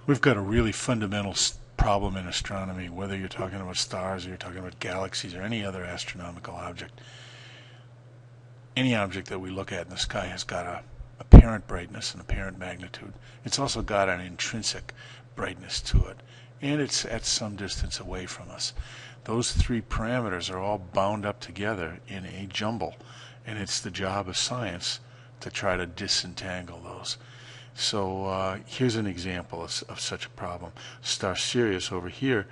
We've got a really fundamental problem in astronomy, whether you're talking about stars or you're talking about galaxies or any other astronomical object. Any object that we look at in the sky has got a apparent brightness and apparent magnitude. It's also got an intrinsic brightness to it, and it's at some distance away from us. Those three parameters are all bound up together in a jumble, and it's the job of science to try to disentangle those. So here's an example of such a problem. Star Sirius over here,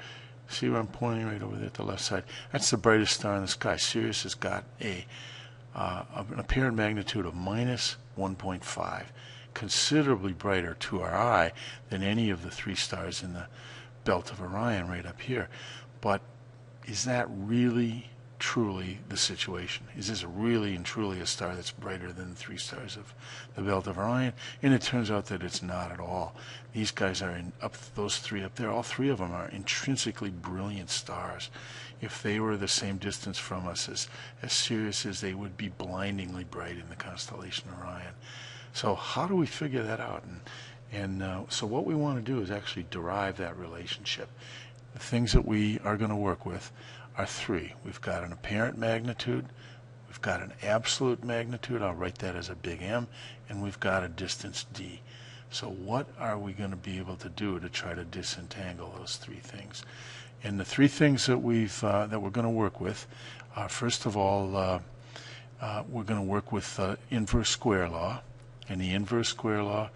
see where I'm pointing right over there at the left side? That's the brightest star in the sky. Sirius has got an apparent magnitude of minus 1.5, considerably brighter to our eye than any of the three stars in the belt of Orion right up here. But is that really truly the situation? Is this really and truly a star that's brighter than the three stars of the belt of Orion? And it turns out that it's not at all. These guys are those three up there, all three of them are intrinsically brilliant stars. If they were the same distance from us as Sirius is, they would be blindingly bright in the constellation Orion. So how do we figure that out? So what we want to do is actually derive that relationship. The things that we are going to work with are three. We've got an apparent magnitude, we've got an absolute magnitude, I'll write that as a big M, and we've got a distance d. So what are we going to be able to do to try to disentangle those three things? And the three things that we're going to work with are, first of all, we're going to work with inverse square law, and the inverse square law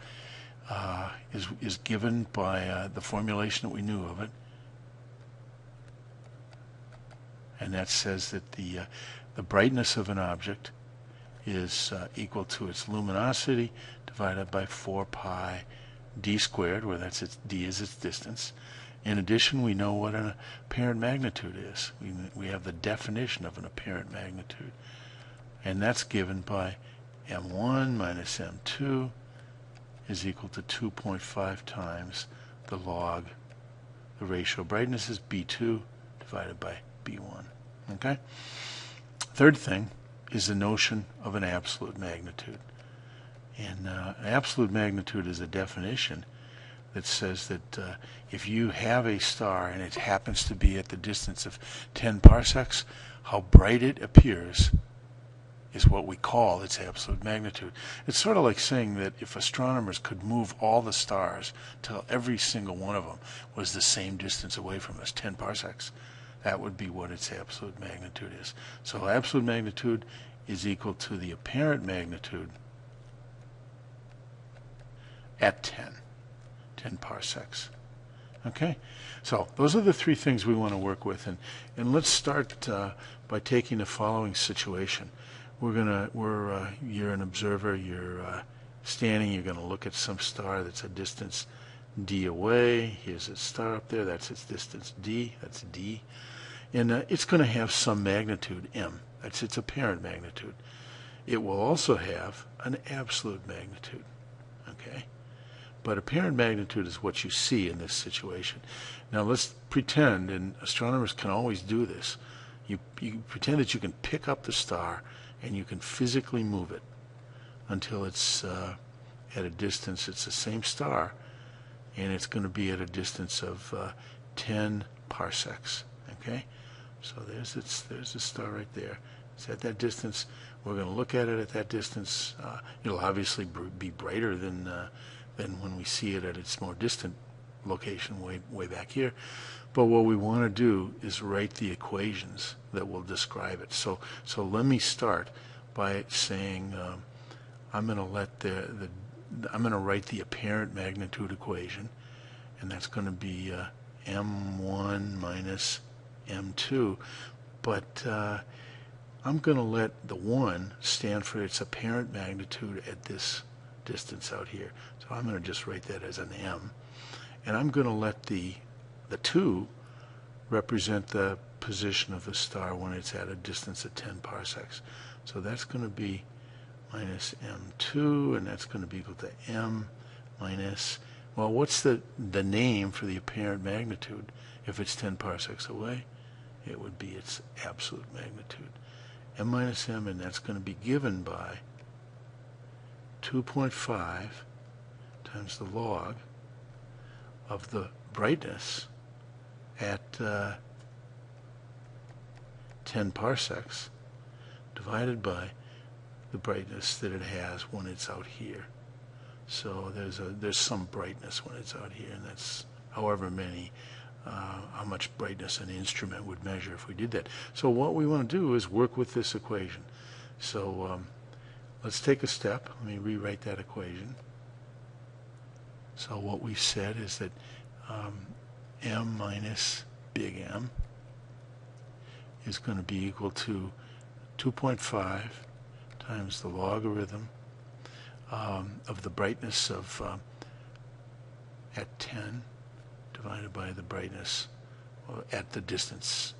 is given by the formulation that we knew of it. And that says that the brightness of an object is equal to its luminosity divided by 4 pi d squared, where d is its distance. In addition, we know what an apparent magnitude is. We have the definition of an apparent magnitude, and that's given by m1 minus m2 is equal to 2.5 times the log. The ratio of brightness is b2 divided by b1. Okay? Third thing is the notion of an absolute magnitude. And an absolute magnitude is a definition that says that if you have a star and it happens to be at the distance of 10 parsecs, how bright it appears is what we call its absolute magnitude. It's sort of like saying that if astronomers could move all the stars till every single one of them was the same distance away from us, 10 parsecs, that would be what its absolute magnitude is. So absolute magnitude is equal to the apparent magnitude at 10 parsecs. Okay, so those are the three things we want to work with, and let's start by taking the following situation. You're an observer. You're standing. You're going to look at some star that's a distance d away. Here's a star up there. That's its distance d. That's d, and it's going to have some magnitude m. That's its apparent magnitude. It will also have an absolute magnitude. Okay. But apparent magnitude is what you see in this situation. Now let's pretend, and astronomers can always do this, you pretend that you can pick up the star and you can physically move it until it's at a distance, it's the same star, and it's going to be at a distance of 10 parsecs. Okay? So there's the star right there. It's at that distance. We're going to look at it at that distance. It'll obviously be brighter than when we see it at its more distant location way back here. But what we want to do is write the equations that will describe it. So let me start by saying I'm going to write the apparent magnitude equation, and that's going to be m1 minus m2. But I'm going to let the 1 stand for its apparent magnitude at this distance out here. So I'm going to just write that as an m. And I'm going to let the 2 represent the position of the star when it's at a distance of 10 parsecs. So that's going to be minus m2, and that's going to be equal to m minus, well, what's the name for the apparent magnitude? If it's 10 parsecs away, it would be its absolute magnitude. M minus m, and that's going to be given by 2.5 times the log of the brightness at 10 parsecs divided by the brightness that it has when it's out here. So there's some brightness when it's out here, and that's however many, how much brightness an instrument would measure if we did that. So what we want to do is work with this equation. So let's take a step. Let me rewrite that equation. So what we've said is that m minus big M is going to be equal to 2.5 times the logarithm of the brightness of at 10 divided by the brightness at the distance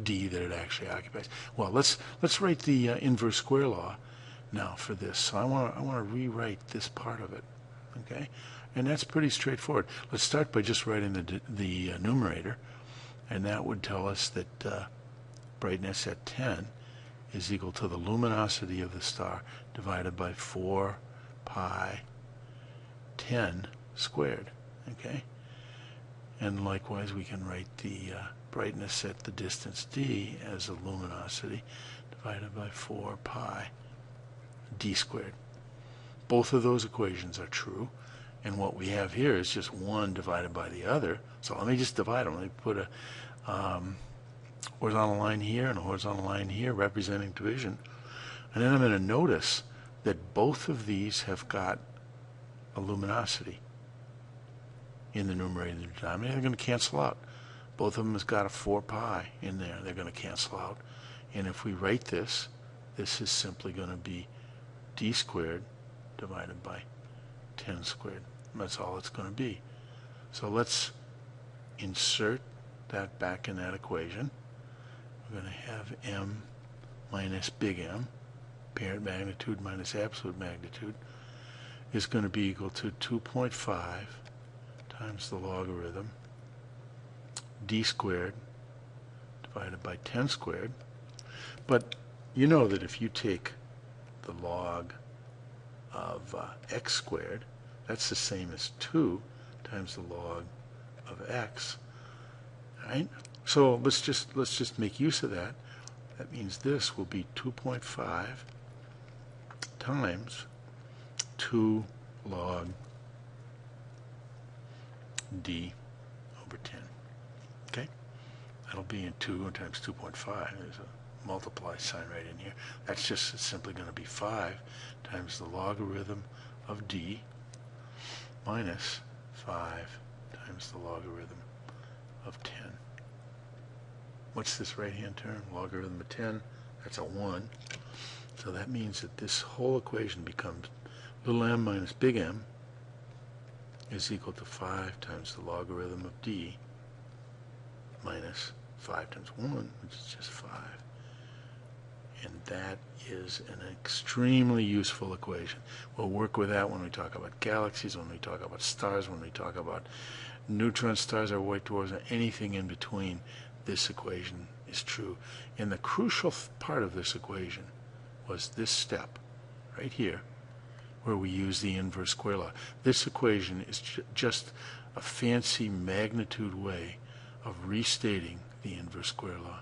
d that it actually occupies. Well, let's write the inverse square law now for this. So I want to rewrite this part of it, okay? And that's pretty straightforward. Let's start by just writing the numerator, and that would tell us that brightness at 10 is equal to the luminosity of the star divided by 4 pi 10 squared, okay? And likewise we can write the brightness at the distance d as the luminosity divided by 4 pi d squared. Both of those equations are true, and what we have here is just one divided by the other. So let me just divide them. Let me put a horizontal line here and a horizontal line here representing division. And then I'm going to notice that both of these have got a luminosity in the numerator and the denominator. They're going to cancel out. Both of them has got a 4 pi in there. They're going to cancel out. And if we write this, this is simply going to be d squared divided by 10 squared. That's all it's going to be. So let's insert that back in that equation. We're going to have m minus big M, apparent magnitude minus absolute magnitude, is going to be equal to 2.5 times the logarithm d squared divided by 10 squared. But you know that if you take the log of x squared, that's the same as 2 times the log of x. All right? So let's just make use of that. That means this will be 2.5 times 2 log d over 10. Okay? That'll be in 2 times 2.5. There's a multiply sign right in here. That's just simply going to be 5 times the logarithm of d minus 5 times the logarithm of 10. What's this right-hand term? Logarithm of 10. That's a 1. So that means that this whole equation becomes little m minus big M is equal to 5 times the logarithm of d minus 5 times 1, which is just 5. And that is an extremely useful equation. We'll work with that when we talk about galaxies, when we talk about stars, when we talk about neutron stars or white dwarfs, or anything in between. This equation is true. And the crucial part of this equation was this step right here, where we use the inverse square law. This equation is just a fancy magnitude way of restating the inverse square law.